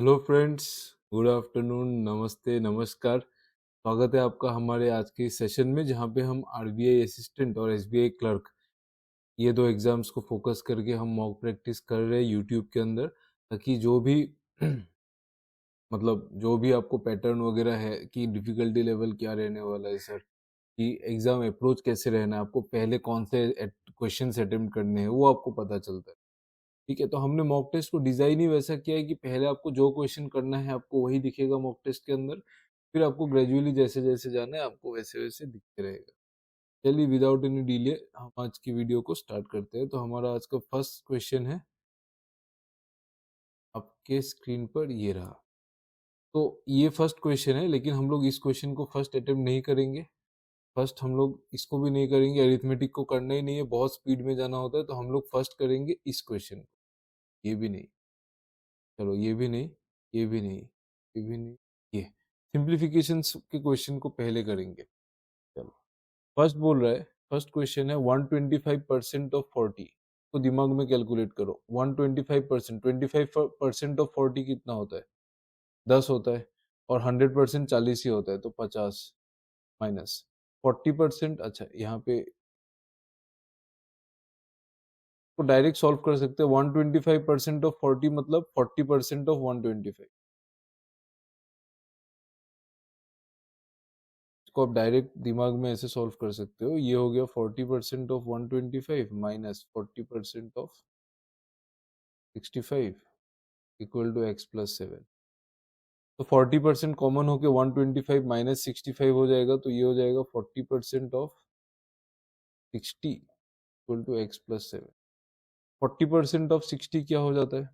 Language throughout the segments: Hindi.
हेलो फ्रेंड्स, गुड आफ्टरनून, नमस्ते, नमस्कार। स्वागत है आपका हमारे आज के इस सेशन में जहाँ पे हम आरबीआई असिस्टेंट और एसबीआई क्लर्क ये दो एग्जाम्स को फोकस करके हम मॉक प्रैक्टिस कर रहे हैं यूट्यूब के अंदर, ताकि जो भी मतलब जो भी आपको पैटर्न वगैरह है कि डिफिकल्टी लेवल क्या रहने वाला है सर, कि एग्जाम अप्रोच कैसे रहना है, आपको पहले कौन से क्वेश्चन अटेम्प्ट करने हैं वो आपको पता चलता है। ठीक है, तो हमने मॉक टेस्ट को डिजाइन ही वैसा किया है कि पहले आपको जो क्वेश्चन करना है आपको वही दिखेगा मॉक टेस्ट के अंदर, फिर आपको ग्रेजुअली जैसे जैसे जाना है आपको वैसे वैसे दिखते रहेगा। चलिए, विदाउट एनी डिले हम आज की वीडियो को स्टार्ट करते हैं। तो हमारा आज का फर्स्ट क्वेश्चन है आपके स्क्रीन पर, ये रहा। तो ये फर्स्ट क्वेश्चन है, लेकिन हम लोग इस क्वेश्चन को फर्स्ट अटेम्प्ट नहीं करेंगे। फर्स्ट हम लोग इसको भी नहीं करेंगे, अरिथमेटिक को करना ही नहीं है, बहुत स्पीड में जाना होता है। तो हम लोग फर्स्ट करेंगे इस क्वेश्चन को, ये भी नहीं, चलो ये भी नहीं, ये भी नहीं, ये भी नहीं, ये सिंप्लीफिकेशन के क्वेश्चन को पहले करेंगे। चलो, फर्स्ट बोल रहा है, फर्स्ट क्वेश्चन है 125% ऑफ 40। तो दिमाग में कैलकुलेट करो, 125%, 25% ऑफ 40 कितना होता है? 10 होता है। और 100% 40 ही होता है, तो 50 माइनस 40%। अच्छा, यहाँ पे तो डायरेक्ट सॉल्व कर सकते हैं। 125% ऑफ 40 मतलब 40% ऑफ 125। इसको आप डायरेक्ट दिमाग में ऐसे सॉल्व कर सकते हो। ये हो गया 40% of 125 minus 40% of 65 equal to x plus 7। तो 40% कॉमन होके 125 माइनस 65 हो जाएगा, तो ये हो जाएगा 40% of 60 equal to x plus 7। 40% of 60 क्या हो जाता है?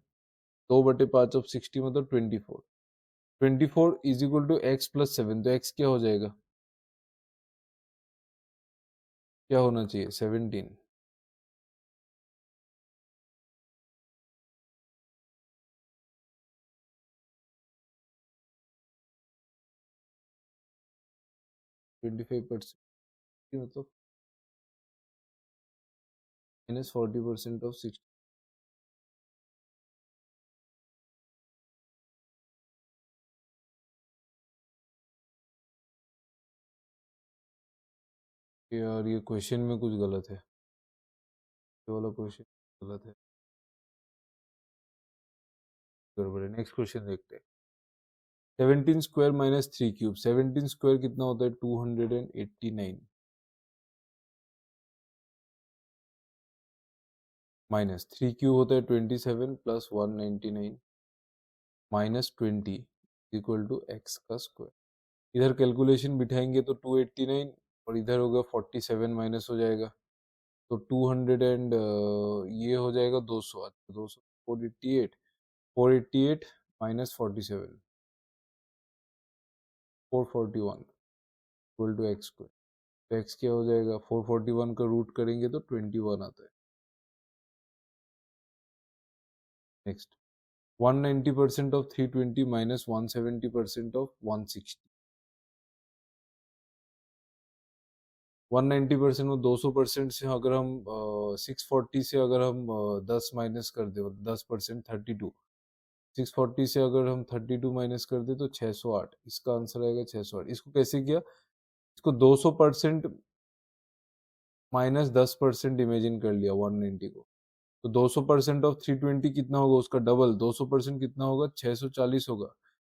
2/5 ऑफ 60 मतलब 24। 24 is equal to x plus 7, तो एक्स क्या हो जाएगा? क्या होना चाहिए? 17। 25% मतलब माइनस 40% ऑफ 60। यार ये क्वेश्चन में कुछ गलत है, ये वाला क्वेश्चन गलत है, गड़बड़ है। नेक्स्ट क्वेश्चन देखते हैं। 17 स्क्वायर माइनस 3 क्यूब, 17 स्क्वायर कितना होता है? 289 माइनस 3 क्यूब होता है 27 plus 199 minus 20 equal to x का स्क्वायर। इधर कैलकुलेशन बिठाएंगे तो 289 और इधर होगा 47 माइनस हो जाएगा, तो 200 एंड ये हो जाएगा 200। अच्छा, 200 488, 488 minus 47 441 equal to x square. तो एक्स क्या हो जाएगा? 441 का रूट करेंगे तो 21 आता है। Next, 190% of 320 minus 170% of 160। 190% में 200% से अगर हम 640 से अगर हम 10 माइनस कर दे, 10% 32। 640 से अगर हम 32 माइनस कर दे तो 608। इसका आंसर आएगा 608। इसको कैसे किया? इसको 200% माइनस 10% इमेजिन कर लिया 190 को। तो 200% ऑफ 320 कितना होगा? उसका डबल 200% कितना होगा? 640 होगा।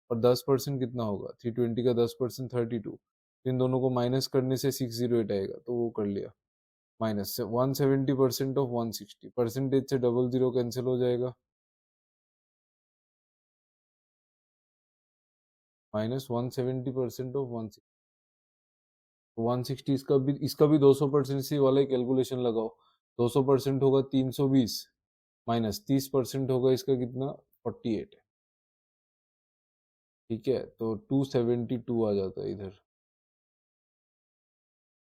और 10% कितना होगा? 320 का 10% 32। इन दोनों को माइनस करने से 608 आएगा, तो वो कर लिया। माइनस 170% ऑफ 160, परसेंटेज से डबल जीरो कैंसिल हो जाएगा, माइनस 170% ऑफ 160। इसका भी 200% से वाला ही कैलकुलेशन लगाओ। 200% होगा 320 माइनस 30% होगा इसका कितना? 48। ठीक है, तो 272 आ जाता है इधर।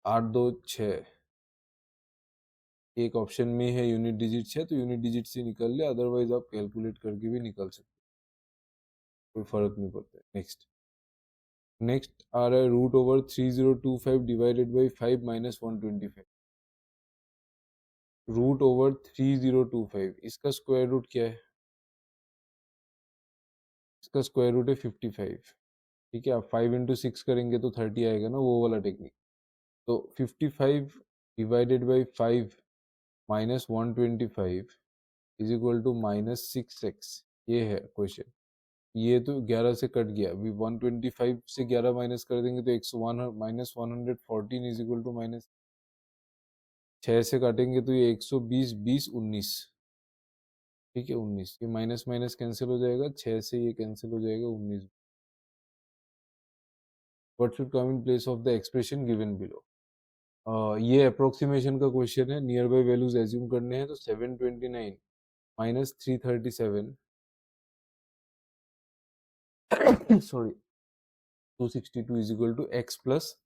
826 एक ऑप्शन में है यूनिट डिजिट 6, तो यूनिट डिजिट से निकल ले, अदरवाइज आप कैलकुलेट करके भी निकल सकते, कोई फर्क नहीं पड़ता है। नेक्स्ट, नेक्स्ट आ रहा है √/3025 डिवाइडेड बाई 5 माइनस 125। √/3025 इसका स्क्वायर रूट क्या है? इसका स्क्वायर रूट है 55, ठीक है। आप 5 इंटू 6 करेंगे तो 30 आएगा ना, वो वाला टेक्निक। तो 55 divided by 5 minus 125 is equal to minus 6x, ये है क्वेश्चन। ये तो 11 से कट गया, अभी 125 से 11 माइनस कर देंगे तो 101 minus 114 is equal to minus 6 से काटेंगे तो ये 120 20 19, ठीक है 19। ये माइनस माइनस कैंसिल हो जाएगा, 6 से ये कैंसिल हो जाएगा 19। What should come in place of the expression given below. ये अप्रोक्सीमेशन का क्वेश्चन है, नियर बाई वैल्यूज एज्यूम करने हैं। तो 729 minus 337 sorry 262 is equal to x plus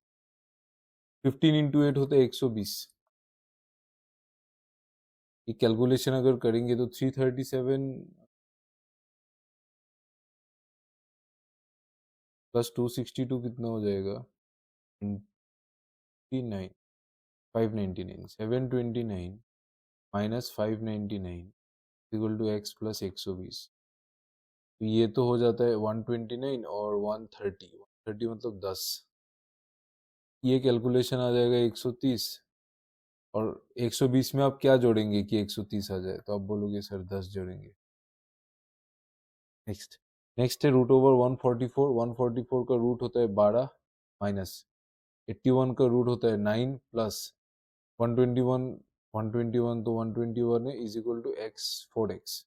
15 into 8 होता है 120। ये कैलकुलेशन अगर करेंगे तो 337 प्लस 262 कितना हो जाएगा 29 599 729 minus 599 equal to x plus 120। तो ये तो हो जाता है 129 और 130 130 मतलब 10। ये कैलकुलेशन आ जाएगा 130, और 120 में आप क्या जोड़ेंगे कि 130 आ जाए, तो आप बोलोगे सर 10 जोड़ेंगे। नेक्स्ट है रूट ओवर 144। 144 का रूट होता है 12 माइनस 81 का रूट होता है 9 प्लस 121 121 तो 121 है is equal to x 4x।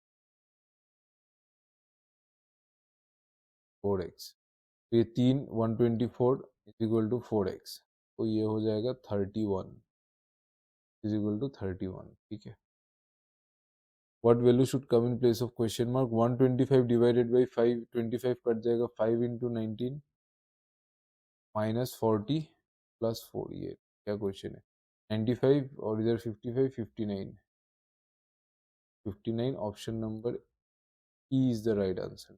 तो ये 124 इज इक्वल टू 4x, तो ये हो जाएगा 31 इज इक्वल टू 31, ठीक है। What value should come in place of question mark. 125 divided by 5, 25 cut जाएगा, 5 इंटू 19 माइनस 40 प्लस 4, ये क्या क्वेश्चन है 95, और इधर 55 59 59, option number E is the right answer.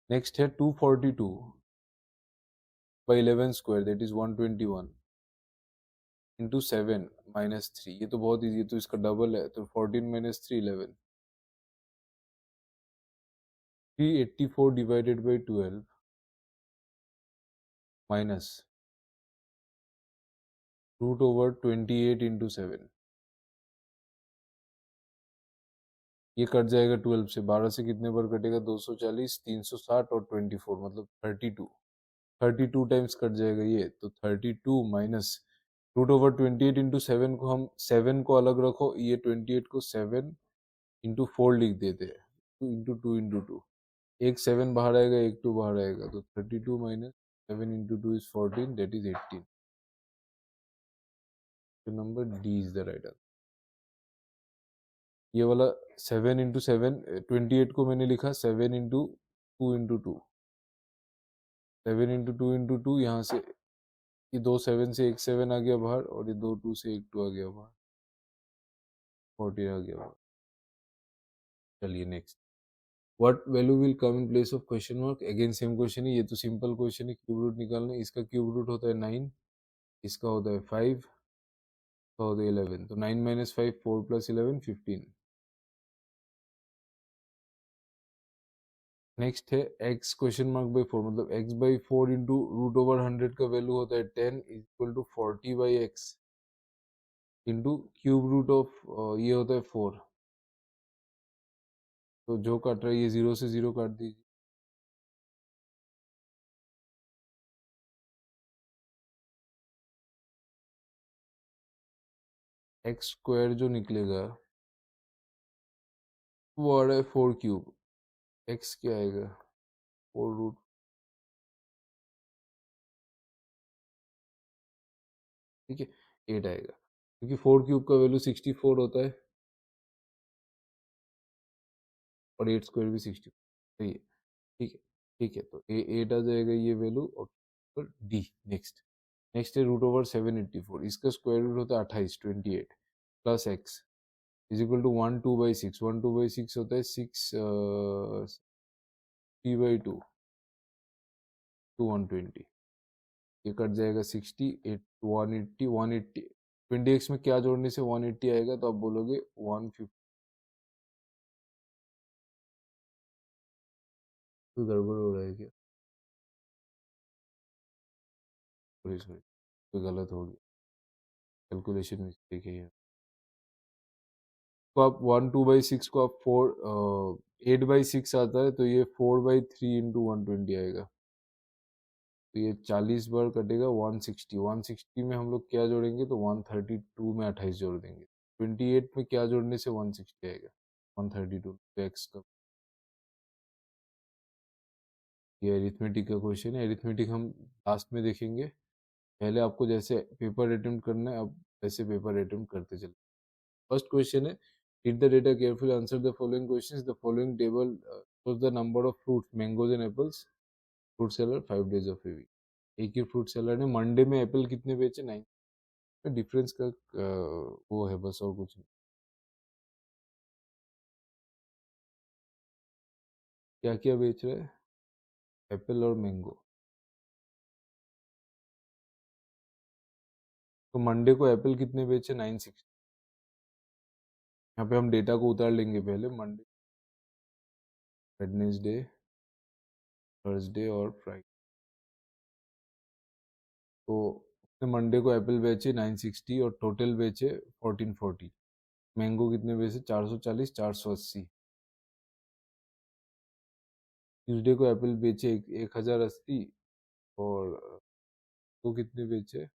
Next है 242 by 11 square that is 121 into 7 minus 3। ये तो बहुत ईजी है, तो इसका डबल है, तो 14 minus 3 11। 384 divided by 12 minus root over 28 into 7। ये कट जाएगा 12 से, 12 से कितने बार कटेगा 240 360 और 24 मतलब 32। 32 टाइम्स कट जाएगा ये, तो 32 माइनस रूट ओवर 28 इंटू 7 को हम 7 को अलग रखो, ये 28 को 7 इंटू 4 लिख देते हैं, 2 इंटू 2 इंटू 2, एक 7 बाहर आएगा एक 2 बाहर आएगा, तो 32 minus 7 into 2 is 14 that is 18। तो number D is the right answer. ये वाला 7 इंटू 7 28 को मैंने लिखा 7 इंटू 2 इंटू 2, 7 इंटू 2 इंटू 2, यहाँ से ये 2 7 से एक 7 आ गया बाहर, और ये 2 2 से एक 2 आ गया बाहर, 14 आ गया बाहर। चलिए next, what value will come in place of question mark. Again same question है, ये तो सिंपल क्वेश्चन है, क्यूब रूट निकालना है। इसका क्यूब रूट होता है 9, इसका होता है 5, इसका होता है 11, तो 9 माइनस 5 4 प्लस 11 15। नेक्स्ट है x क्वेश्चन मार्क बाई 4, मतलब x by 4 into root over 100 का वैल्यू होता है 10 equal to 40 by x into cube root of ये होता है 4। तो जो काट रहा है ये 0 से 0 काट दीजिए, एक्स स्क्वायर जो निकलेगा वो आ रहा है 4 क्यूब, एक्स क्या आएगा 4 रूट, ठीक है 8 आएगा, क्योंकि 4 क्यूब का वैल्यू 64 होता है और 8 स्क्वायर भी 60, सही है, ठीक है ठीक है। तो 8 आ जाएगा ये वैल्यू, और डी। नेक्स्ट है रूट ओवर 784, इसका स्क्वायर रूट होता है 28 28 plus x is equal to 1 2 by 6, 1 2 by 6 होता है 6 3 बाई 2 टू 120, ये कट जाएगा 60 8 180 180, 20x में क्या जोड़ने से 180 आएगा, तो आप बोलोगे 150 कोई गड़बड़ हो रहा है क्या? सॉरी सॉरी, कोई गलत हो गया, कैलकुलेशन मिस्टेक है ये। तो आप 1 2/6 को आप 8/6 आता है, तो ये 4/3 × 120 आएगा। तो ये 40 बार कटेगा 160। 160 में हम लोग क्या जोड़ेंगे, तो 132 में 28 जोड़ देंगे। 28 में क्या जोड़ने से 160 आएगा, 132, तो एक्स का। ये अरिथमेटिक का क्वेश्चन है। अरिथमेटिक हम लास्ट में देखेंगे, पहले आपको जैसे पेपर अटेम्प्ट करना है, अब वैसे पेपर अटेम्प्ट करते चले। फर्स्ट क्वेश्चन है, read the data carefully, answer the following questions. The following table shows the number of fruits, mangoes and apples. Fruit seller 5 days of a week। एक ही फ्रूट सेलर ने मंडे में एप्पल कितने बेचे, 9। डिफरेंस का वो है बस, और कुछ नहीं। क्या क्या बेच रहे हैं, एप्पल और मैंगो। तो मंडे को एप्पल कितने बेचे, 960। यहाँ पे हम डेटा को उतार लेंगे पहले, मंडे, वेडनेसडे, थर्सडे और फ्राइडे। तो उसने मंडे को एप्पल बेचे 960 और टोटल बेचे 1440। मैंगो कितने बेचे, 440, 480। ट्यूसडे को एप्पल बेचे 1080 और वो कितने बेचे,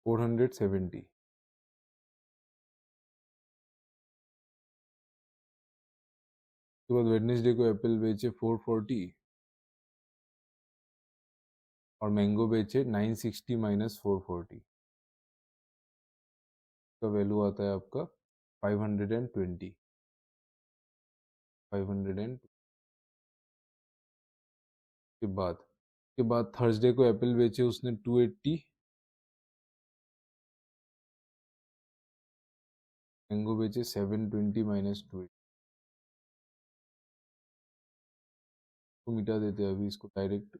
470। उसके बाद वेडनेसडे को एप्पल बेचे 440 और मैंगो बेचे 960 माइनस 440। का वैल्यू आता है आपका 520। 500 के बाद थर्सडे को एप्पल बेचे उसने 280, मैंगो बेचे 720 माइनस 280। को मिटा देते हैं अभी इसको डायरेक्ट।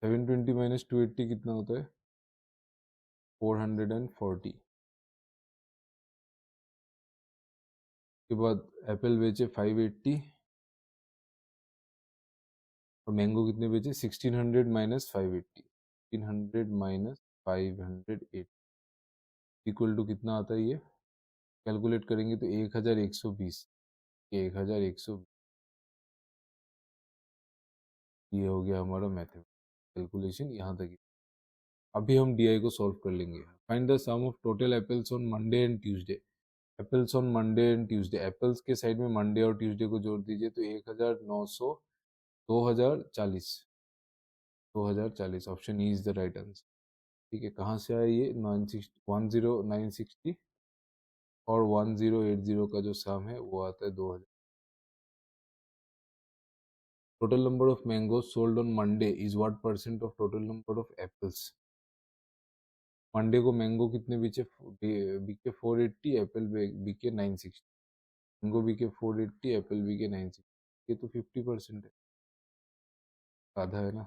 720 माइनस 280 कितना होता है, 440। के बाद एप्पल बेचे 580 और मैंगो कितने बेचे, 1600 माइनस 580। 1600 माइनस 580 इक्वल टू कितना आता है, ये कैलकुलेट करेंगे तो 1120। 1120, ये हो गया हमारा मेथड कैलकुलेशन यहाँ तक ही। अभी हम डीआई को सॉल्व कर लेंगे। Find the sum of total apples on Monday and Tuesday. Apples on Monday and Tuesday, apples के साइड में मंडे और ट्यूसडे को जोड़ दीजिए, तो 1900, 2040, 2040। Option E is the right answer. ठीक है, कहाँ से आया ये, 960 और 1080 का जो सम है वो आता है 2000। Total number of mangoes sold on Monday is what percent of total number of apples. Monday को मैंगो कितने बिके, बिके 480, एप्पल बिके 960। मैंगो बिके 480, एप्पल बिके 960। ये तो 50% है, आधा है ना।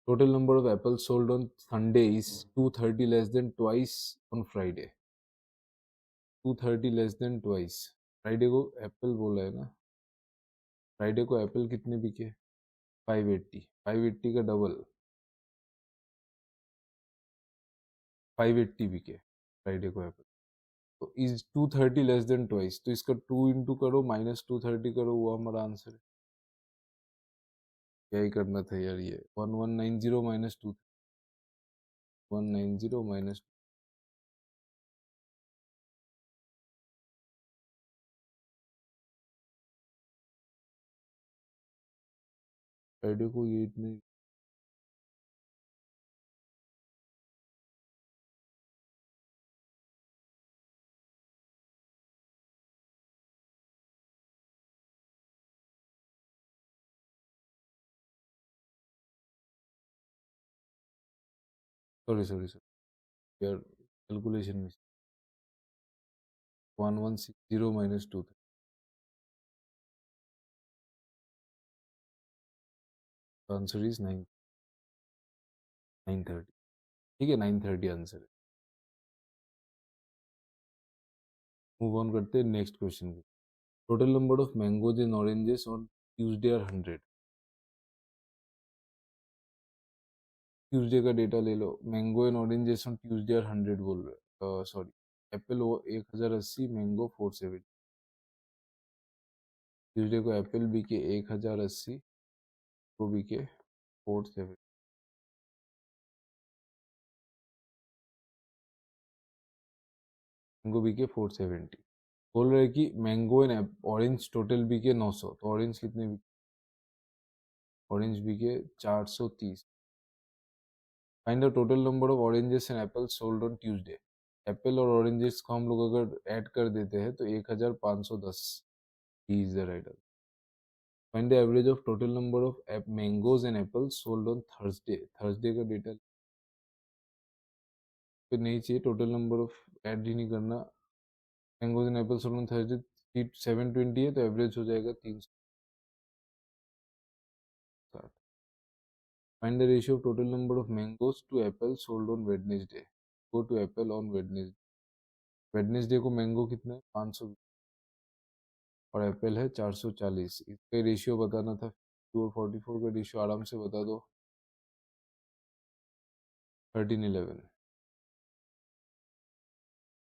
Total number of apples sold on Sunday is 230 less than twice on Friday. 230 less than twice. Friday को एप्पल बोला है ना, फ्राइडे को एप्पल कितने बिके, 580। 580 का डबल, 580 बिके फ्राइडे को एप्पल। तो इज 230 लेस देन ट्वाइस, तो इसका 2 इंटू करो, माइनस 230 करो, वो हमारा आंसर है। क्या ही करना था यार, ये 1190 माइनस 2, 190 माइनस, फ्राइडे को ये इतने, सॉरी सॉरी सॉरी यार, कैलकुलेशन में 1160 माइनस 2, आंसर इज 9। 930, ठीक है, 930 आंसर है। मूव ऑन करते हैं नेक्स्ट क्वेश्चन की। Total number of mangoes and oranges on Tuesday are 100। Tuesday का डेटा ले लो। Mango and oranges on Tuesday are 100 बोल रहे, सॉरी, एप्पल वो 1080, मैंगो 470। ट्यूसडे को एप्पल बिके 1080, को बिके 470। मैंगो बिके 470। बोल रहे कि मैंगो एंड ऑरेंज टोटल बिके 900, तो ऑरेंज कितने बिके? ऑरेंज बिके 430। Find the total number of oranges and apples sold on Tuesday. Apple और ऑरेंजेस को हम लोग अगर ऐड कर देते हैं तो 1510 is the right answer. Find the average of total number of mangoes and apples sold on Thursday. Thursday का डेटा फिर नहीं चाहिए, टोटल नंबर ऑफ ऐड ही नहीं करना। Mangoes and apples sold on Thursday 720 है, तो एवरेज हो जाएगा 360। Find the ratio of total number of mangoes to apples sold on Wednesday. Go to apple on Wednesday. Wednesday को मैंगो कितना है? 500 और एप्पल है 440। इसका रेशियो बताना था। 2 और 44 का रेशियो आराम से बता दो। 1311,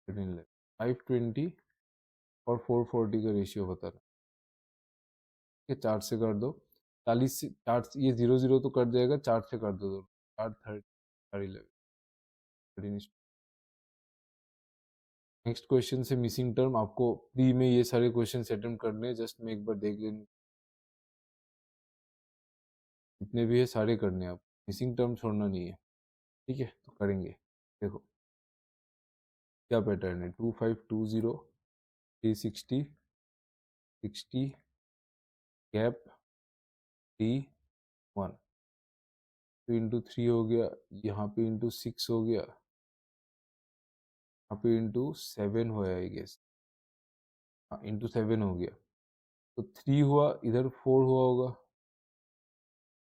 1311, 520 और 440 का रेशियो बताना। ये 4 से कर दो। 40 से 4, ये 0 0 तो कट जाएगा, 4 से कर दो। 4 30 11 13। नेक्स्ट क्वेश्चन से मिसिंग टर्म आपको प्री में ये सारे क्वेश्चन अटेम्प्ट करने हैं, जस्ट में एक बार देख लेने, जितने भी है सारे करने हैं आप, मिसिंग टर्म छोड़ना नहीं है, ठीक है? तो करेंगे। देखो क्या पैटर्न है। 2520, 360, 60, गैप, 3 1, तो इंटू 3 हो गया, यहाँ पे इंटू 6 हो गया, यहाँ पे इंटू 7 हुआ आई गेस, हाँ इंटू 7 हो गया। तो 3 हुआ, इधर 4 हुआ होगा,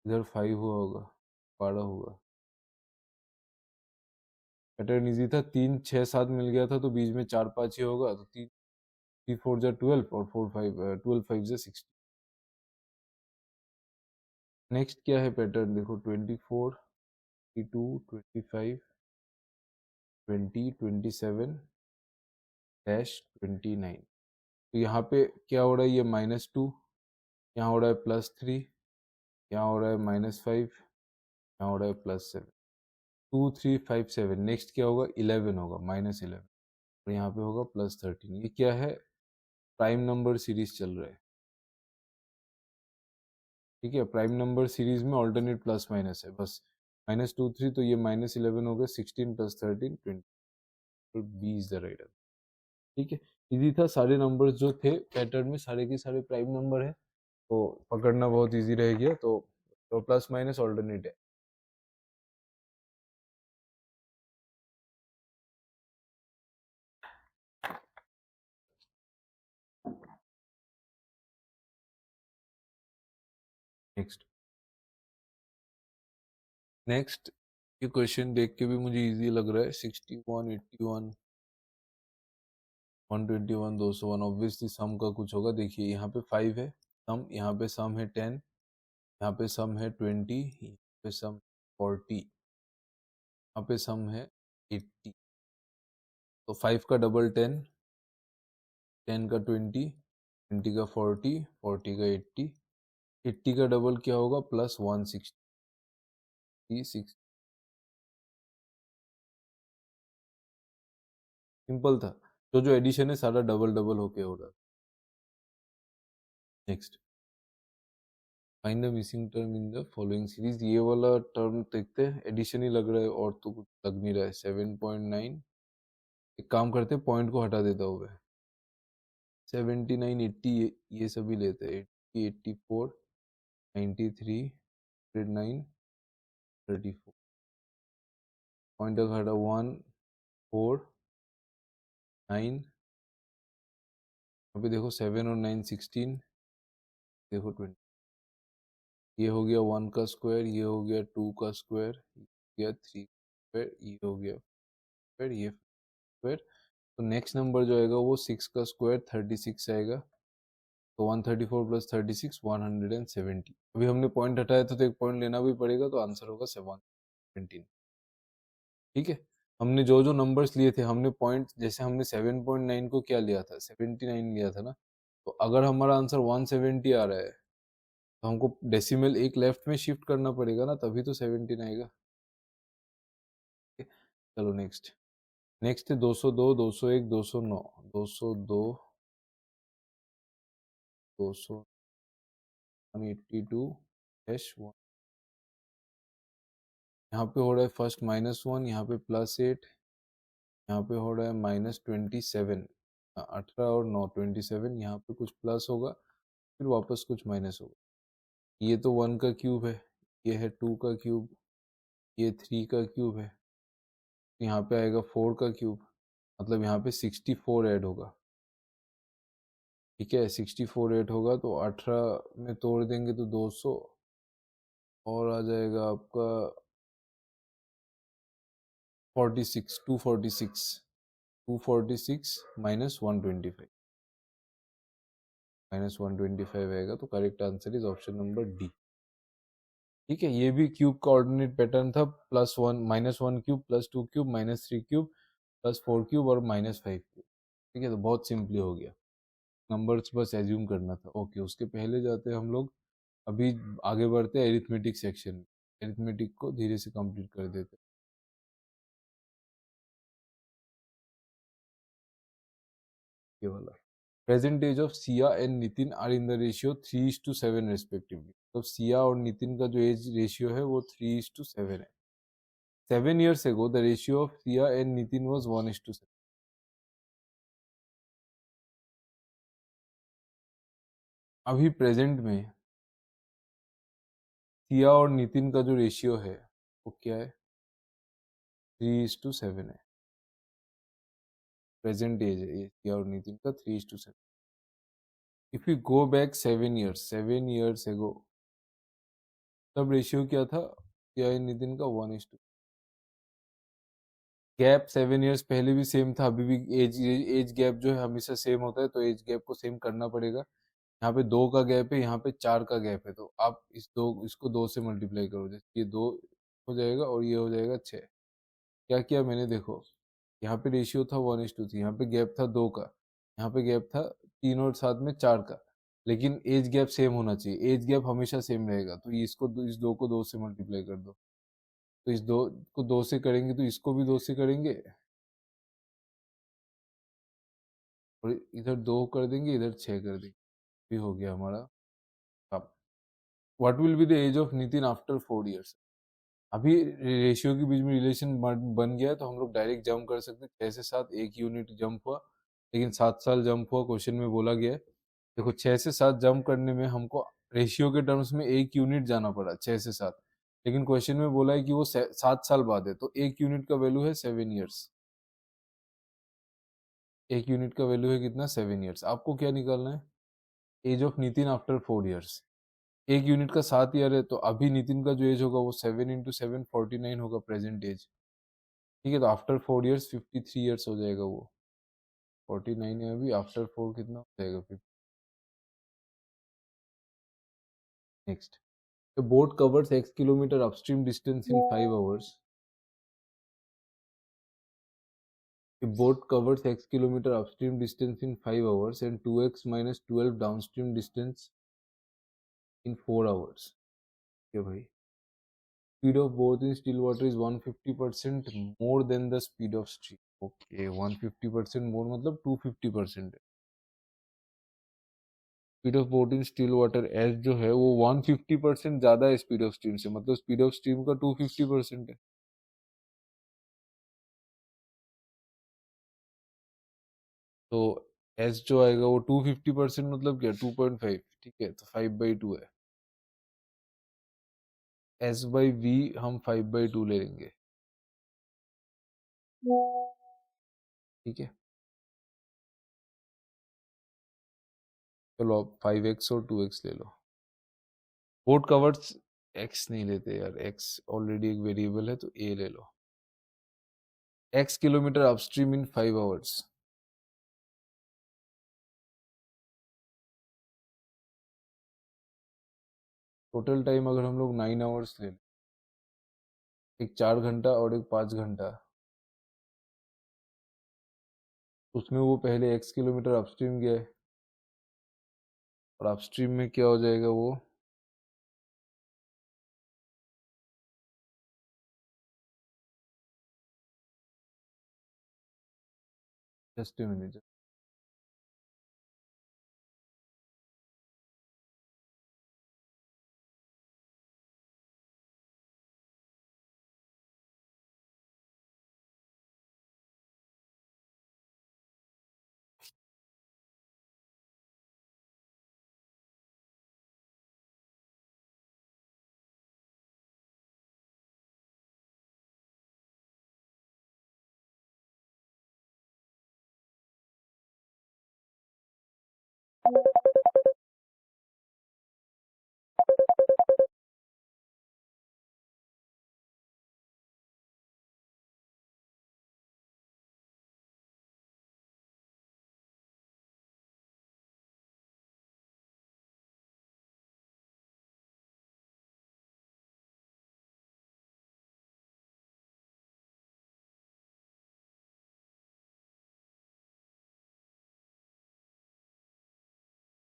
इधर 5 हुआ होगा, 12 हुआ। पैटर्न इजी था, 3 6 7 मिल गया था, तो बीच में 4 5 ही होगा, तो 3 3 4 जा 12 और 4 5 12 5 जा 60। नेक्स्ट क्या है पैटर्न देखो, 24 22 25 20 27 -29। तो यहाँ पे क्या हो रहा है, ये -2, यहाँ हो रहा है +3, यहाँ हो रहा है -5, यहाँ हो रहा है +7। 2 3 5 7, नेक्स्ट क्या होगा, 11 होगा, -11, और यहाँ पे होगा +13। ये क्या है, प्राइम नंबर सीरीज चल रहा है, ठीक है? प्राइम नंबर सीरीज में ऑल्टरनेट प्लस माइनस है बस। -2 3, तो ये -11 हो गया, 16 + 13 20, तो B is the right answer, ठीक है? इजी था, सारे नंबर्स जो थे पैटर्न में सारे के सारे प्राइम नंबर है, तो पकड़ना बहुत इजी रह गया। तो प्लस माइनस ऑल्टरनेट है। नेक्स्ट नेक्स्ट ये क्वेश्चन देख के भी मुझे इजी लग रहा है। 61 81 121 201, ऑब्वियसली सम का कुछ होगा। देखिए यहाँ पे 5 है सम, यहाँ पे सम है 10, यहाँ पे सम है 20, यहाँ पे सम 40, यहाँ पे सम है 80। तो 5 का डबल 10, 10 का 20, 20 का 40, 40 का 80, 80 का डबल क्या होगा, +160, 6। सिंपल था, तो जो एडिशन है सारा डबल डबल होके हो रहा है। Next, find the missing term in the following series. ये वाला टर्म देखते हैं, एडिशन ही लग रहा है और तो कुछ लग नहीं रहा है। 7.9, एक काम करते हैं पॉइंट को हटा देता हूँ मैं। 79 80 ये सभी लेते हैं। 80 84 93 109 34, पॉइंट का हटा 1 4 9, अभी देखो 7 और 9 16, देखो 20, ये हो गया 1 का स्क्वायर, ये हो गया 2 का स्क्वायर, गया 3 स्क्वायर, ये हो गया स्क्वायर, ये स्क्वायर। तो नेक्स्ट नंबर जो आएगा वो 6 का स्क्वायर 36 आएगा। तो 134 प्लस 36 170। अभी हमने पॉइंट हटाया था तो एक पॉइंट लेना भी पड़ेगा, तो आंसर होगा 717। ठीक है, हमने जो जो नंबर्स लिए थे, हमने पॉइंट, जैसे हमने 7.9 को क्या लिया था, 79 लिया था ना। तो अगर हमारा आंसर 170 आ रहा है तो हमको डेसिमल एक लेफ्ट में शिफ्ट करना पड़ेगा ना, तभी तो 17 आएगा। चलो नेक्स्ट। नेक्स्ट है 202, 201, 209। 202, 200, 182-1। यहाँ पे हो रहा है फर्स्ट -1, यहाँ पे +8, यहाँ पे हो रहा है -27। 18 और 9 27, यहाँ पे कुछ प्लस होगा फिर वापस कुछ माइनस होगा। ये तो 1 का क्यूब है, ये है 2 का क्यूब, ये 3 का क्यूब है, यहाँ पे आएगा 4 का क्यूब, मतलब यहाँ पे 64 ऐड होगा। ठीक है, 64 ऐड होगा तो 18 में तोड़ देंगे तो 200 और आ जाएगा आपका 46, 246। 246 -125, -125 आएगा। तो correct answer is option number D. ठीक है, ये भी क्यूब का ऑर्डिनेट पैटर्न था, +1 -1 क्यूब, +2 क्यूब, -3 क्यूब, +4 क्यूब और -5 क्यूब। ठीक है, तो बहुत सिंपली हो गया, नंबर्स बस एज्यूम करना था। ओके, उसके पहले जाते हैं हम लोग, अभी आगे बढ़ते हैं एरिथमेटिक सेक्शन में। एरिथमेटिक को धीरे से कंप्लीट कर देते हैं। ये वाला present age of Siya and Nitin are in the ratio 3:7 respectively. तो सिया और नितिन का जो एज रेशियो है वो 3:7 है। 7 years ago the ratio of Siya and Nitin was 1:7। अभी प्रेजेंट में सिया और नितिन का जो रेशियो है वो क्या है, 3:7 है। प्रेजेंट एज है ये सिया और नितिन का 3:7। If you go back 7 years, 7 years ago तब रेशियो क्या था सिया एंड नितिन का, 1:2। गैप 7 years पहले भी सेम था, अभी भी एज एज गैप जो है हमेशा सेम होता है, तो एज गैप को सेम करना पड़ेगा। यहाँ पे 2 का गैप है, यहाँ पे 4 का गैप है, तो आप इसको 2 से मल्टीप्लाई करो, जैसे ये 2 हो जाएगा और ये हो जाएगा 6। क्या किया मैंने, देखो यहाँ पे रेशियो था 1:3, यहाँ पे गैप था 2 का, यहाँ पे गैप था 3 और साथ में 4 का, लेकिन एज गैप सेम होना चाहिए। एज गैप हमेशा सेम रहेगा, तो इस 2 को 2 से मल्टीप्लाई कर दो। तो इस 2 को 2 से करेंगे तो इसको भी 2 से करेंगे, और इधर 2 कर देंगे, इधर 6 कर देंगे, भी हो गया हमारा काम। What will be the age of Nitin after 4 years। अभी रेशियो के बीच में रिलेशन बन गया है, तो हम लोग डायरेक्ट जंप कर सकते हैं। 6 से 7 एक यूनिट जंप हुआ, लेकिन 7 साल जंप हुआ, क्वेश्चन में बोला गया है। देखो 6 से 7 जंप करने में हमको रेशियो के टर्म्स में 1 यूनिट जाना पड़ा, 6 से 7, लेकिन क्वेश्चन में बोला है कि वो 7 साल बाद है, तो 1 यूनिट का वैल्यू है 7 years। 1 यूनिट का वैल्यू है कितना, 7 years। आपको क्या निकालना है, age of Nitin after 4 years। 1 unit का 7 ईयर है, तो अभी नितिन का जो एज होगा वो 7 × 7 49 होगा प्रेजेंट एज। ठीक है, तो आफ्टर 4 years 53 years हो जाएगा वो। 49 है अभी, आफ्टर 4 कितना हो जाएगा फिर। Next, the boat covers x kilometre upstream distance in 5 hours। A boat covers x kilometer upstream distance in 5 hours and 2x minus 12 downstream distance in 4 hours। क्या भाई, speed of boat in still water is 150% more than the speed of stream। Okay, 150% मोर मतलब 250% है। Speed of boat in still water S जो है वो 150% ज्यादा है स्पीड ऑफ स्ट्रीम से, मतलब स्पीड ऑफ स्ट्रीम का 250% है। तो एस जो आएगा वो 250% मतलब क्या, 2.5। ठीक है, तो 5/2 है। एस बाई वी हम 5/2 ले लेंगे। ठीक है, चलो अब 5x और 2x ले लो। बोट कवर्स एक्स नहीं लेते यार, एक्स ऑलरेडी एक वेरिएबल है, तो ए ले लो। एक्स किलोमीटर अपस्ट्रीम इन 5 आवर्स। टोटल टाइम अगर हम लोग 9 आवर्स ले लें, एक 4 घंटा और एक 5 घंटा, उसमें वो पहले एक्स किलोमीटर अपस्ट्रीम गया है, और अपस्ट्रीम में क्या हो जाएगा वो, just a minute.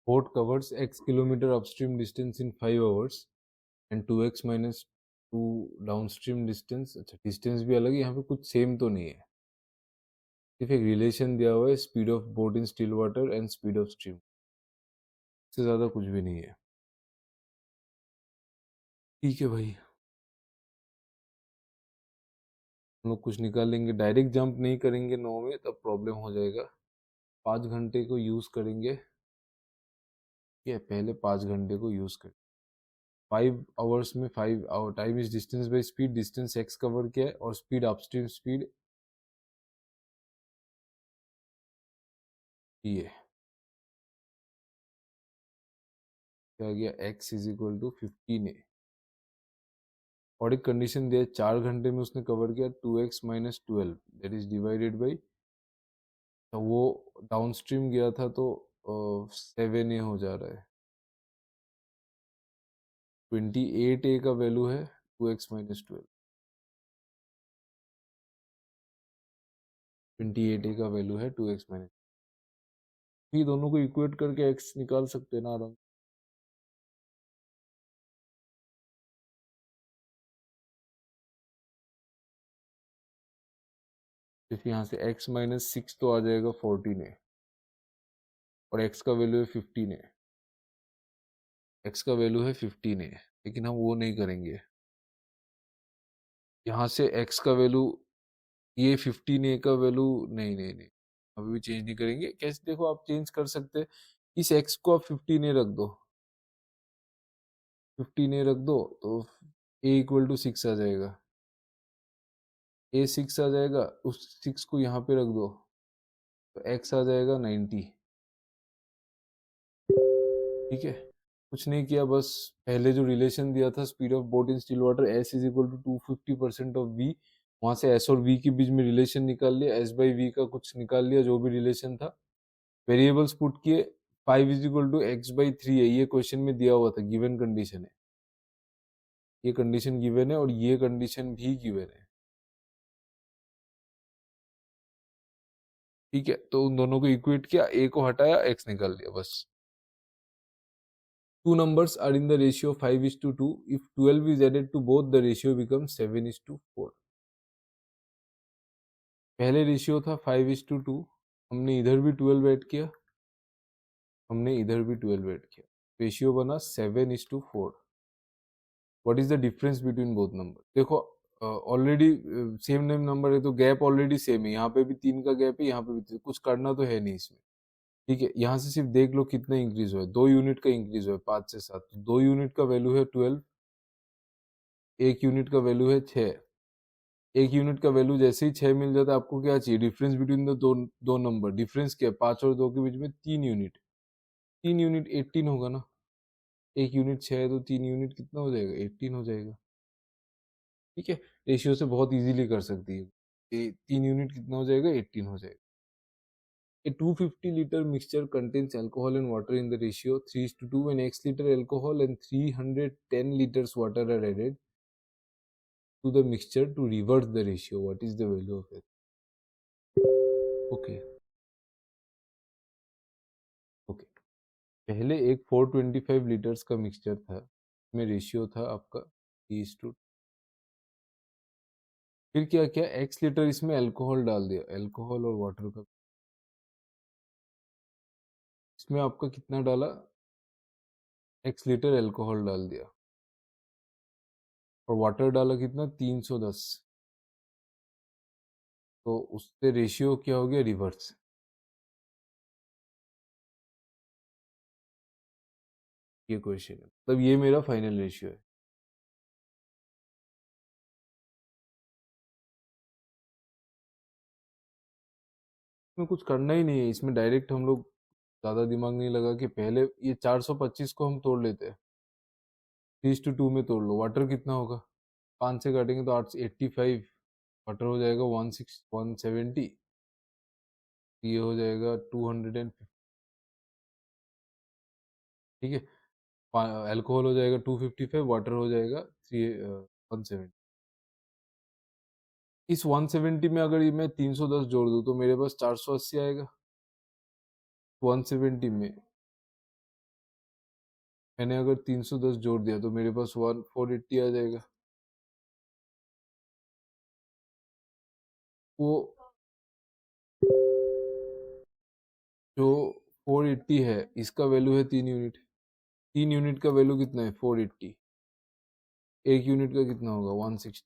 Boat covers x kilometre upstream distance in 5 hours and 2x minus 2 downstream distance. अच्छा, डिस्टेंस भी अलग है, यहाँ पे कुछ सेम तो नहीं है, सिर्फ एक रिलेशन दिया हुआ है, speed of boat in still water and speed of stream, इससे ज़्यादा कुछ भी नहीं है। ठीक है भाई, हम लोग कुछ निकाल लेंगे, डायरेक्ट जंप नहीं करेंगे 9 में, तब प्रॉब्लम हो जाएगा। 5 घंटे को यूज़ करेंगे, ये पहले 5 घंटे को यूज़ करें। 5 आवर्स में 5 hour time is distance by speed, distance x cover किया है, और स्पीड अपस्ट्रीम स्पीड ये क्या गया, x is equal to 15a। और एक कंडीशन दिया, 4 घंटे में उसने कवर किया 2x minus 12, that is divided by, तो वो डाउनस्ट्रीम गया था तो 7a हो जा रहा है। 28a का वैल्यू है 2x माइनस 12, 28a का वैल्यू है 2x माइनस, ये दोनों को इक्वेट करके x निकाल सकते हैं ना आराम। जैसे यहाँ से x माइनस 6 तो आ जाएगा 14a, और x का वैल्यू है 15a, x का वैल्यू है 15a, लेकिन हम वो नहीं करेंगे। यहाँ से x का वैल्यू, ये 15a का वैल्यू, नहीं नहीं नहीं, अभी भी चेंज नहीं करेंगे। कैसे, देखो आप चेंज कर सकते हैं, इस x को आप 15a रख दो, 15a रख दो, तो a इक्वल टू 6 आ जाएगा, a 6 आ जाएगा, उस 6 को यहाँ पे रख दो, तो x आ जाएगा 90। ठीक है, कुछ नहीं किया, बस पहले जो रिलेशन दिया था speed of boat in still water, s is equal to 250% of v, वहां से s और v के बीच में रिलेशन निकाल लिया, s बाई v का कुछ निकाल लिया, जो भी रिलेशन था, वेरिएबल्स पुट किए। 5 is equal to x by 3 है, ये क्वेश्चन में दिया हुआ था, गिवन कंडीशन है, ये कंडीशन गिवन है, और ये कंडीशन भी गिवन है। ठीक है, तो उन दोनों को इक्वेट किया, a को हटाया, x निकाल दिया, बस। Two numbers are in the ratio 5:2. If 12 is added to both, the ratio becomes 7:4. पहले रेशियो था 5:2, हमने इधर भी 12 ऐड किया, हमने इधर भी 12 ऐड किया, रेशियो बना 7:4। What is the difference between both number? देखो, ऑलरेडी सेम नेम नंबर है, तो गैप ऑलरेडी सेम है, यहाँ पे भी 3 का गैप है, यहाँ पे भी 3, कुछ करना तो है नहीं इसमें। ठीक है, यहाँ से सिर्फ देख लो कितना इंक्रीज हुआ है, 2 यूनिट का इंक्रीज हुआ है, 5 से 7, तो 2 यूनिट का वैल्यू है 12, 1 यूनिट का वैल्यू है 6। 1 यूनिट का वैल्यू जैसे ही 6 मिल जाता है, आपको क्या चाहिए, डिफरेंस बिटवीन द दो नंबर, डिफरेंस क्या है, 5 और 2 के बीच में 3 यूनिट, 3 यूनिट 18 होगा ना। 1 यूनिट 6 है तो 3 यूनिट कितना हो जाएगा, 18 हो जाएगा। ठीक है, रेशियो से बहुत इजीली कर सकती है। 3 यूनिट कितना हो जाएगा, 18 हो जाएगा। A 250-liter mixture contains alcohol and water in the ratio 3:2 when X liter alcohol and 310 liters water are added to the mixture to reverse the ratio. What is the value of it? Okay. Okay. पहले एक 425 लीटर्स का मिक्सचर था, इसमें रेशियो था आपका 3:2। फिर क्या किया, X लीटर इसमें अल्कोहल डाल दिया, अल्कोहल और वाटर का। इसमें आपका कितना डाला, X लीटर अल्कोहल डाल दिया और वाटर डाला कितना, 310। तो उससे रेशियो क्या हो गया, रिवर्स। ये क्वेश्चन है, मतलब ये मेरा फाइनल रेशियो है। इसमें कुछ करना ही नहीं है, इसमें डायरेक्ट हम लोग ज्यादा दिमाग नहीं लगा कि पहले ये 425 को हम तोड़ लेते हैं, 3:2 में तोड़ लो। वाटर कितना होगा, 5 से काटेंगे तो 885, वाटर हो जाएगा 170, ये हो जाएगा 250। ठीक है, अल्कोहल हो जाएगा 255, वाटर हो जाएगा 170। इस 170 में अगर ये मैं 310 जोड़ दूं तो मेरे पास 480 आएगा। 170 में मैंने अगर 310 जोड़ दिया तो मेरे पास 480 आ जाएगा। वो जो 480 है इसका वैल्यू है 3 यूनिट। 3 यूनिट का वैल्यू कितना है, 480। 1 यूनिट का कितना होगा, 160।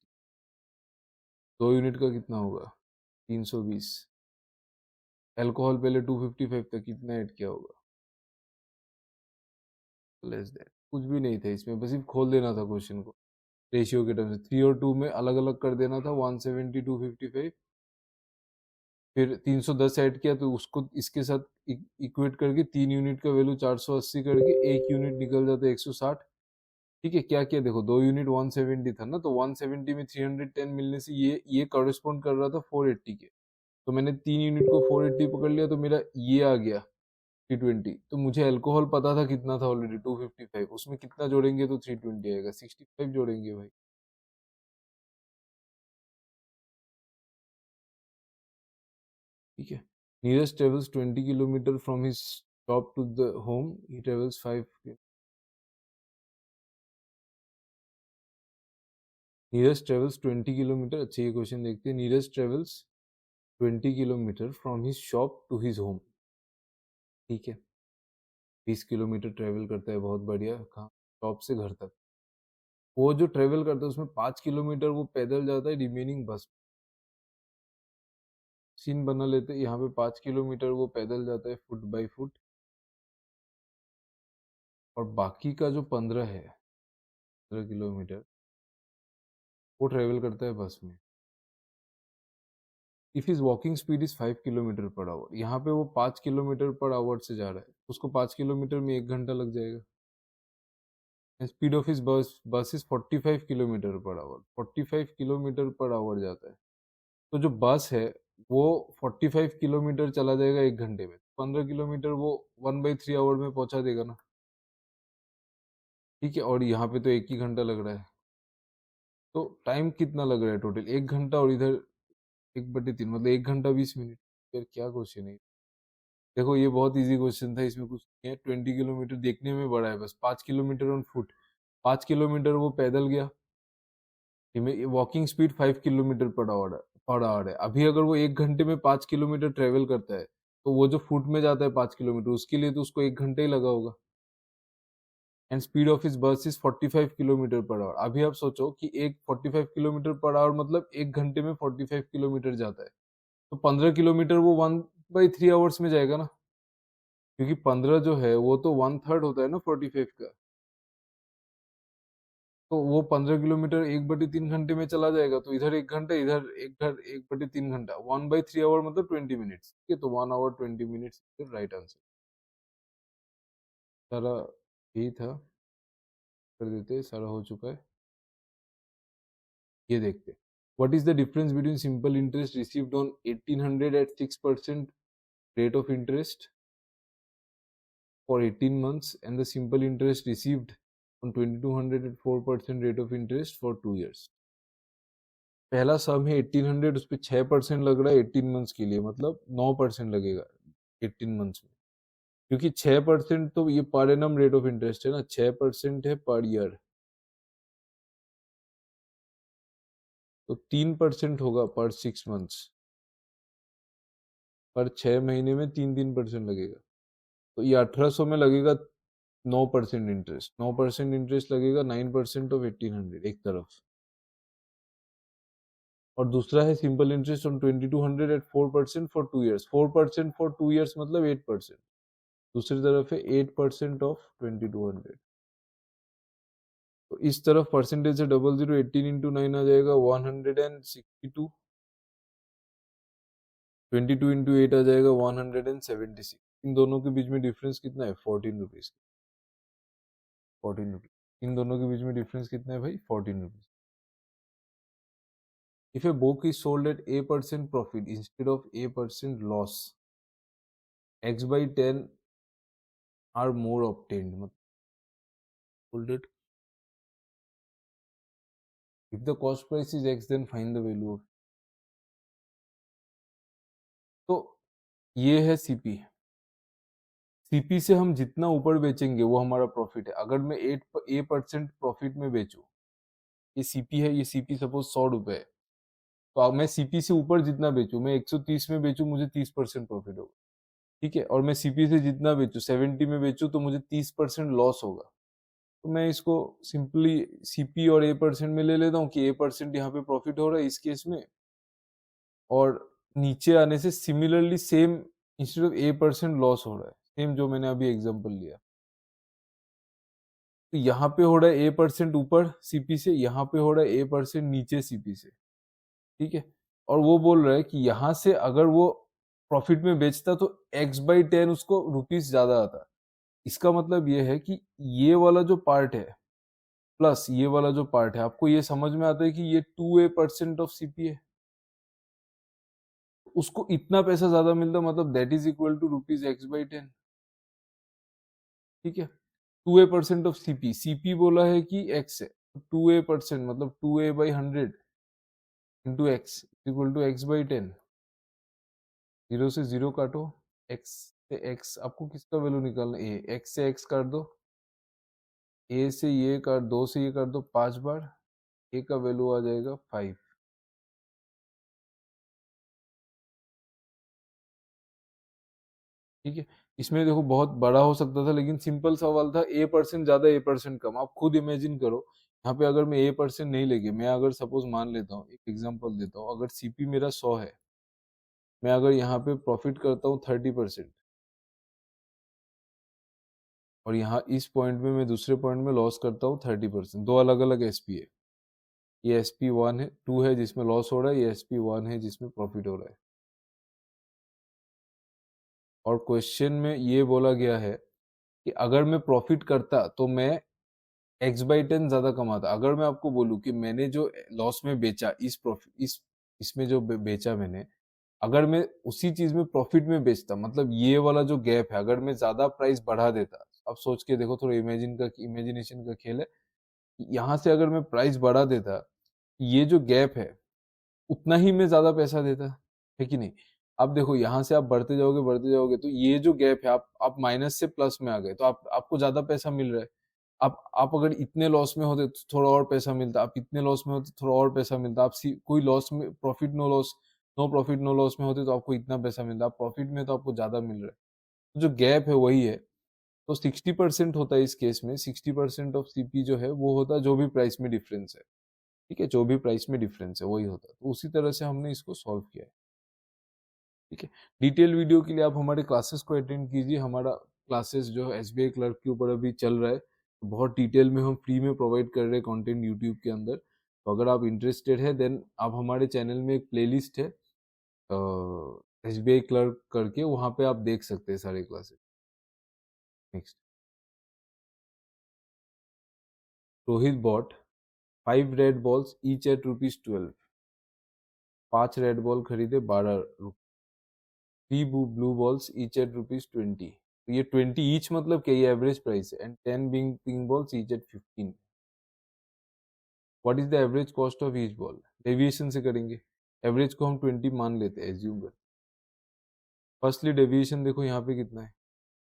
2 यूनिट का कितना होगा, 320। अल्कोहल पहले 255 था, कितना ऐड किया होगा, लेस देन। कुछ भी नहीं था इसमें, बस सिर्फ खोल देना था क्वेश्चन को रेशियो के टर्म से। 3 और 2 में अलग अलग कर देना था, 170 255। फिर 310 ऐड किया तो उसको इसके साथ इक्वेट करके 3 यूनिट का वैल्यू 480 करके 1 यूनिट निकल जाता है 160। ठीक है, क्या किया देखो, 2 यूनिट 170 था ना, तो 170 में 310 मिलने से ये कॉरेस्पॉन्ड कर रहा था 480 के। तो मैंने 3 यूनिट को 480 पकड़ लिया तो मेरा ये आ गया 320। तो मुझे अल्कोहल पता था कितना था ऑलरेडी, 255। उसमें कितना जोड़ेंगे तो 320 आएगा, 65 जोड़ेंगे भाई। ठीक है, Neeraj travels 20 kilometre from his shop to the home, he travels 5। Neeraj travels 20 kilometre, अच्छा ये क्वेश्चन देखते हैं। Neeraj travels 20 kilometre from his shop to his home. ठीक है, 20 किलोमीटर ट्रेवल करता है, बहुत बढ़िया। कहाँ, शॉप से घर तक। वो जो ट्रेवल करता है उसमें 5 किलोमीटर वो पैदल जाता है, रिमेनिंग बस। सीन बना लेते हैं, यहाँ पे 5 किलोमीटर वो पैदल जाता है फुट बाई फुट, और बाकी का जो 15 किलोमीटर वो ट्रेवल करता है बस में। If is walking speed is 5 kilometre per hour, यहाँ पे वो 5 किलोमीटर पर आवर से जा रहा है, उसको 5 किलोमीटर में 1 घंटा लग जाएगा। स्पीड ऑफ इज बस is 45 kilometre per hour, 45 kilometre per hour जाता है। तो जो बस है वो 45 किलोमीटर चला जाएगा 1 घंटे में, 15 किलोमीटर वो 1/3 आवर में पहुंचा देगा ना। ठीक है, और यहाँ पे तो 1 ही घंटा लग रहा है, तो टाइम कितना लग रहा है टोटल, 1 घंटा, और इधर 1/3 मतलब 1 घंटा 20 मिनट। यार क्या क्वेश्चन है, देखो ये बहुत इजी क्वेश्चन था, इसमें कुछ नहीं है। 20 किलोमीटर देखने में बड़ा है, बस 5 किलोमीटर ऑन फुट, 5 किलोमीटर वो पैदल गया। Walking speed 5 kilometre per hour है। अभी अगर वो 1 घंटे में 5 किलोमीटर ट्रेवल करता है तो वो जो फुट में जाता है 5 किलोमीटर, उसके लिए तो उसको 1 घंटा ही लगा होगा। एंड स्पीड ऑफ इस बस इज 45 किलोमीटर पर आवर। अभी आप सोचो कि एक 45 किलोमीटर पर आवर मतलब 1 घंटे में 45 किलोमीटर जाता है, तो 15 किलोमीटर वो 1/3 आवर्स में जाएगा ना, क्योंकि 15 जो है वो तो 1/3 होता है ना 45 का। तो वो 15 किलोमीटर 1/3 घंटे में चला जाएगा, तो इधर 1 घंटा, इधर 1/3 घंटा, 1/3 आवर मतलब 20 मिनट्स। ठीक है, तो 1 आवर 20 मिनट्स राइट आंसर। सारा यही था। कर देते हैं, सारा हो चुका है। ये देखते हैं, what is the difference between simple interest received on 1800 at 6% rate of interest for 18 months and the simple interest received on 2200 at 4% rate of interest for 2 years। पहला सम है 1800, उस पर 6% लग रहा है 18 मंथ्स के लिए, मतलब 9% लगेगा 18 मंथ्स में, क्योंकि 6% तो ये per annum rate of interest है ना, 6% है पर ईयर, तो 3% होगा पर 6 मंथ्स, पर 6 महीने में 3% लगेगा, तो ये 1800 में लगेगा 9% इंटरेस्ट, 9% इंटरेस्ट लगेगा 9% ऑफ 1800 एक तरफ, और दूसरा है simple interest on 2200 at 4% for 2 years, 4% for 2 years मतलब 8%, दूसरी तरफ है 8% ऑफ 2200। तो इस तरफ परसेंटेज से 00, 18 इंटू 9 आ जाएगा 162, 22 इंटू 8 आ जाएगा 176। इन दोनों के बीच में डिफरेंस कितना है? 14 रुपीज, 14 रुपीज। इन दोनों के बीच में डिफरेंस कितना है भाई? 14 rupees. If a book is sold at A% profit instead of A% loss, X by 10 are more obtained. Sold it. If the cost price is X, then find the value of। तो ये है सीपी। सीपी से हम जितना ऊपर बेचेंगे वो हमारा प्रॉफिट है। अगर मैं 8% प्रॉफिट में बेचूं, ये सीपी है, ये सीपी सपोज 100 रुपए है, तो अब मैं सीपी से ऊपर जितना बेचूं, मैं 130 में बेचूं, मुझे 30% प्रॉफिट होगा, ठीक है। और मैं सीपी से जितना बेचूं, 70 में बेचूं, तो मुझे 30% लॉस होगा। तो मैं इसको सिंपली सीपी और A% में ले लेता हूँ कि A% यहाँ पे प्रॉफिट हो रहा है इस केस में, और नीचे आने से similarly same instead of A% loss हो रहा है, सेम जो मैंने अभी एग्जांपल लिया। तो यहाँ पे हो रहा है A% ऊपर सीपी से, यहाँ पे हो रहा है A% नीचे सीपी से, ठीक है। और वो बोल रहा है कि यहाँ से अगर वो प्रॉफिट में बेचता तो X/10 उसको रुपीस ज्यादा आता। इसका मतलब ये है कि ये वाला जो पार्ट है प्लस ये वाला जो पार्ट है, आपको ये समझ में आता है कि ये 2A% ऑफ सीपी है, उसको इतना पैसा ज्यादा मिलता, मतलब that is equal to rupees X/10, ठीक है। 2A% ऑफ सीपी, सीपी बोला है कि X है, 2A% मतलब 2A/100 into x equal to X/10। 0 से 0 काटो, X से X, आपको किसका वैल्यू निकालना है? X से X काट दो, A से ये काट, 2 से ये काट दो 5 बार, A का वैल्यू आ जाएगा 5, ठीक है। इसमें देखो बहुत बड़ा हो सकता था, लेकिन सिंपल सवाल था, A% ज्यादा A% कम, आप खुद इमेजिन करो। यहाँ पे अगर मैं A% नहीं लेके, मैं अगर सपोज मान लेता हूँ, एक एग्जांपल देता हूँ, अगर सीपी मेरा 100 है, मैं अगर यहाँ पे प्रॉफिट करता हूँ 30%, और यहाँ इस पॉइंट में मैं दूसरे पॉइंट में लॉस करता हूँ 30%, दो अलग अलग एसपी है, ये SP1 है, 2 है जिसमें लॉस हो रहा है, ये SP1 है जिसमें प्रॉफिट हो रहा है। और क्वेश्चन में ये बोला गया है कि अगर मैं प्रॉफिट करता तो मैं X/10 ज्यादा कमाता। अगर मैं आपको बोलूं कि मैंने जो लॉस में बेचा, इस प्रॉफिट इसमें जो बेचा मैंने, अगर मैं उसी चीज में प्रॉफिट में बेचता, मतलब ये वाला जो गैप है, अगर मैं ज्यादा प्राइस बढ़ा देता, अब सोच के देखो, थोड़ा इमेजिनेशन का खेल है, यहाँ से अगर मैं प्राइस बढ़ा देता, ये जो गैप है उतना ही मैं ज्यादा पैसा देता, है कि नहीं। अब देखो यहाँ से आप बढ़ते जाओगे तो ये जो गैप है, आप माइनस से प्लस में आ गए, तो आपको ज्यादा पैसा मिल रहा है। आप अगर इतने लॉस में होते तो थोड़ा और पैसा मिलता, आप इतने लॉस में होते थोड़ा और पैसा मिलता, आप कोई लॉस में profit no loss, no profit no loss में होते तो आपको इतना पैसा मिलता, आप प्रॉफिट में तो आपको ज्यादा मिल रहा है। तो जो गैप है वही है। तो 60% होता है इस केस में, 60% ऑफ सीपी जो है वो होता है जो भी प्राइस में डिफरेंस है, ठीक है, जो भी प्राइस में डिफरेंस है वही होता है। तो उसी तरह से हमने इसको सॉल्व किया है, ठीक है। डिटेल वीडियो के लिए आप हमारे क्लासेस को अटेंड कीजिए। हमारा क्लासेस जो है SBI क्लर्क के ऊपर अभी चल रहा है, तो बहुत डिटेल में हम फ्री में प्रोवाइड कर रहे हैं कंटेंट यूट्यूब के अंदर। तो अगर आप इंटरेस्टेड है देन आप हमारे चैनल में एक प्लेलिस्ट है SBI क्लर्क करके, वहाँ पे आप देख सकते हैं सारे classes. Next. Rohit bought 5 red balls each at ₹12। 5 red ball खरीदे 12 रुपये। 3 ब्लू बॉल्स ईच एट ₹20। तो ये 20 ईच मतलब क्या, ये एवरेज प्राइस है। And 10 being pink balls each at 15। What is the average cost of each ball? Deviation से करेंगे। एवरेज को हम 20 मान लेते हैं, एज्यूम कर। फर्स्टली डेविएशन देखो यहाँ पे कितना है,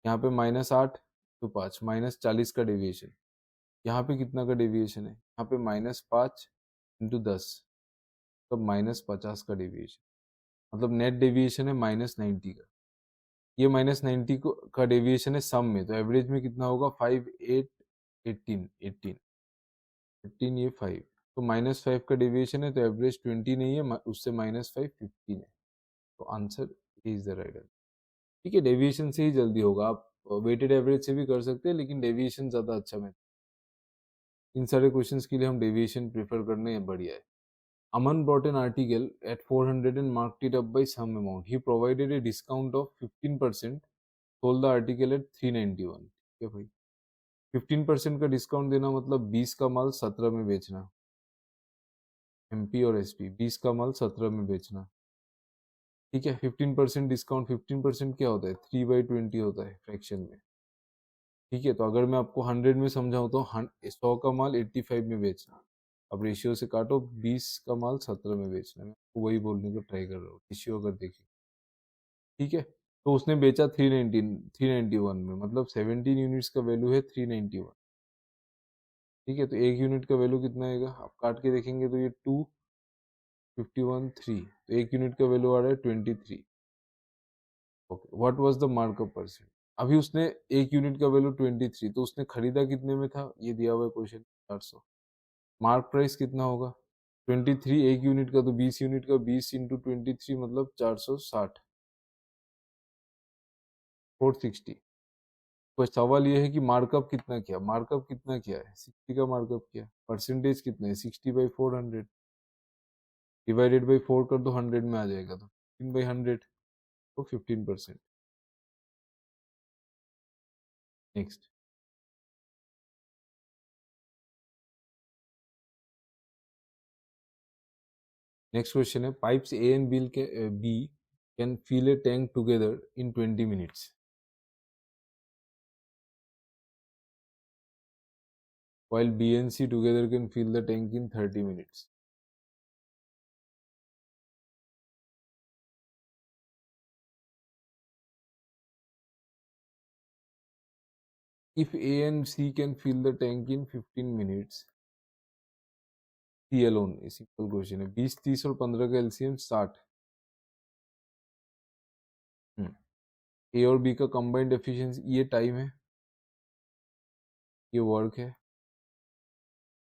यहाँ पे -8 तो 5, -40 का डेविएशन। यहाँ पे कितना का डेविएशन है, यहाँ पे -5 इंटू 10, तब -50 का डेविएशन, मतलब नेट डेविएशन है -90 का। ये -90 का डेविएशन है सम में, तो एवरेज में कितना होगा, 5 8 18 18 15, ये 5, तो -5 का डेविएशन है, तो एवरेज 20 नहीं है, उससे -5 15 है। तो answer is the right answer. ठीक है, डेविएशन से ही जल्दी होगा। आप वेटेड एवरेज से भी कर सकते हैं, लेकिन डेविएशन ज़्यादा अच्छा है। इन सारे क्वेश्चंस के लिए हम डेविएशन प्रेफर करने बढ़िया है। Aman bought an article at 400 and marked it up by some amount. He provided a discount of 15%, sold the article at 391। ठीक है भाई, 15% का डिस्काउंट देना मतलब 20 का माल 17 में बेचना। एमपी और एसपी, 20 का माल 17 में बेचना। ठीक है, 15% डिस्काउंट, 15% क्या होता है, 3/20 होता है फ्रैक्शन में। ठीक है, तो अगर मैं आपको 100 में समझाऊं तो 100 का माल 85 में बेचना। अब रेशियो से काटो, 20 का माल 17 में बेचना। मैं आपको वही बोलने को ट्राई कर रहा हूँ, रेशियो अगर देखिए। ठीक है, तो उसने बेचा 391 में, मतलब 17 यूनिट्स का वैल्यू है 391। ठीक है, तो एक यूनिट का वैल्यू कितना आएगा, आप काट के देखेंगे तो ये 2 51 3, तो एक यूनिट का वैल्यू आ रहा है 23। Okay, what was the markup percent? अभी उसने एक यूनिट का वैल्यू 23, तो उसने खरीदा कितने में था, ये दिया हुआ है क्वेश्चन, 400। मार्क प्राइस कितना होगा, 23 एक यूनिट का, तो 20 यूनिट का 20 इंटू 23 मतलब 460, 460। कोई सवाल ये है कि मार्कअप कितना किया, मार्कअप कितना किया है, 60 का मार्कअप किया। परसेंटेज कितना है, 60/400, डिवाइडेड बाई 4 कर दो, 100 में आ जाएगा, तो 15/100, तो 15%। नेक्स्ट, नेक्स्ट क्वेश्चन है, pipes A and B can fill a tank together in 20 minutes, while B and C together can fill the tank in 30 minutes. If A and C can fill the tank in 15 minutes, C alone, simple question है। 20 30 और 15 का एलसीएम 60। ए और बी का कंबाइंड एफिशिएंसी, ये टाइम है, ये वर्क है,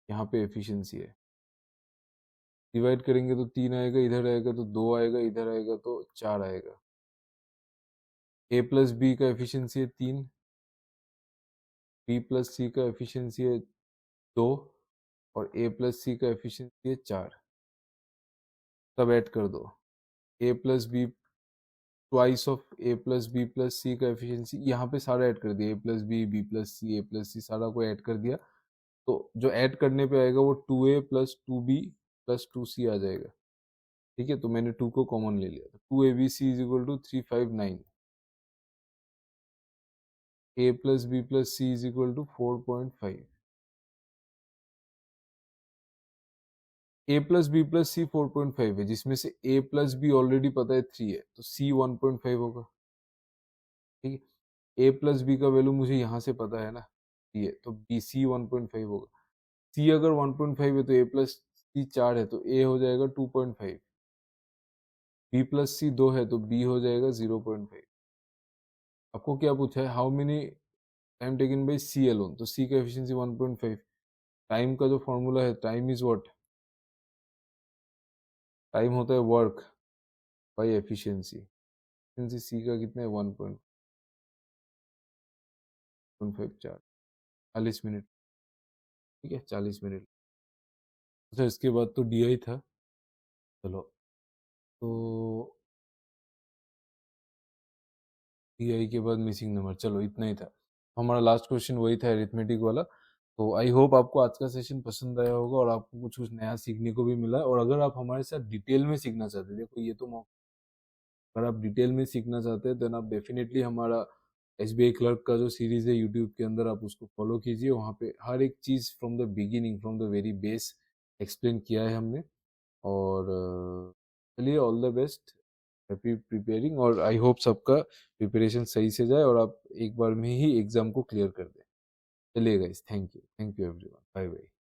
यहाँ पे एफिशिएंसी है। डिवाइड करेंगे तो 3 आएगा, इधर आएगा तो 2 आएगा, इधर आएगा तो 4 आएगा। ए प्लस बी का एफिशिएंसी है 3, बी प्लस सी का एफिशिएंसी है 2, और ए प्लस सी का एफिशिएंसी है 4। तब ऐड कर दो, A plus B twice of A plus B plus C का एफिशिएंसी, यहाँ पे सारा ऐड कर दिया, A plus B plus C, A plus C, सारा को ऐड कर दिया। तो जो ऐड करने पे आएगा वो 2a plus 2b plus 2c आ जाएगा। ठीक है, तो मैंने 2 को कॉमन ले लिया, तो 2abc is equal to 359, a plus B plus C is equal to 4.5। A plus B plus C 4.5 है, जिसमें से ए प्लस बी ऑलरेडी पता है 3 है, तो सी 1.5 होगा। ठीक है, ए प्लस बी का वैल्यू मुझे यहाँ से पता है ना, ये तो बी सी 1.5 होगा। सी अगर 1.5 है तो ए प्लस सी 4 है, तो ए हो जाएगा 2.5। बी प्लस सी 2 है, तो बी हो जाएगा 0.5। आपको क्या पूछा है, how many time taken by C alone, तो सी का एफिशिएंसी 1.5। टाइम का जो फॉर्मूला है, टाइम इज व्हाट, टाइम होता है वर्क बाई एफिशिएंसी। एफिशिएंसी सी का कितना है, 1.5, 40 मिनट। ठीक है, 40 मिनट। अच्छा, इसके बाद तो डी आई था। चलो, तो डी आई के बाद मिसिंग नंबर, चलो इतना ही था। हमारा लास्ट क्वेश्चन वही था, अरिथमेटिक वाला। तो आई होप आपको आज का सेशन पसंद आया होगा और आपको कुछ कुछ नया सीखने को भी मिला। और अगर आप हमारे साथ डिटेल में सीखना चाहते हैं, देखो ये तो अगर आप डिटेल में सीखना चाहते हैं देन आप डेफिनेटली हमारा एसबीआई क्लर्क का जो सीरीज है यूट्यूब के अंदर आप उसको फॉलो कीजिए। वहाँ पे हर एक चीज़ from the beginning, from the very base explain किया है हमने। और चलिए, all the best, happy preparing, और आई होप सबका प्रिपरेशन सही से जाए और आप एक बार में ही एग्जाम को क्लियर कर दें। चलिए guys, thank you everyone, bye bye.